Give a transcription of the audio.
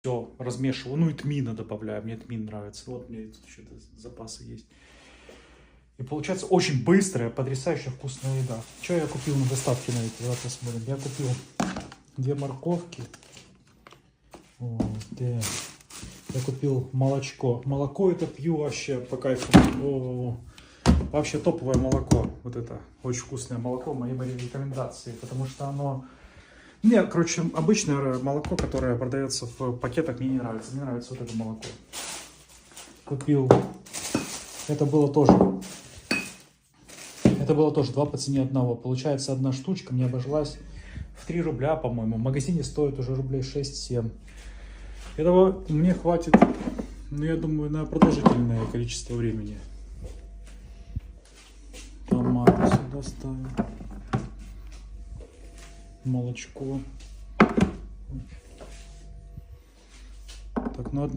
все размешиваю. Ну и тмина добавляю, мне тмин нравится. Вот мне тут еще запасы есть. И получается очень быстрая, потрясающе вкусная еда. Что я купил на доставке на эти? Давай посмотрим. Я купил 2 морковки. Вот, да. Я купил молочко. Молоко это пью вообще по кайфу. Вообще топовое молоко. Вот это очень вкусное молоко. Мои рекомендации. Потому что оно... Мне, короче, обычное молоко, которое продается в пакетах, мне не нравится. Мне нравится вот это молоко. Купил. Это было тоже 2 по цене одного. Получается, одна штучка мне обошлась в 3 рубля, по-моему. В магазине стоит уже рублей 6-7. Этого мне хватит, ну, я думаю, на продолжительное количество времени. Томаты сюда ставим. Молочко. Так, ну,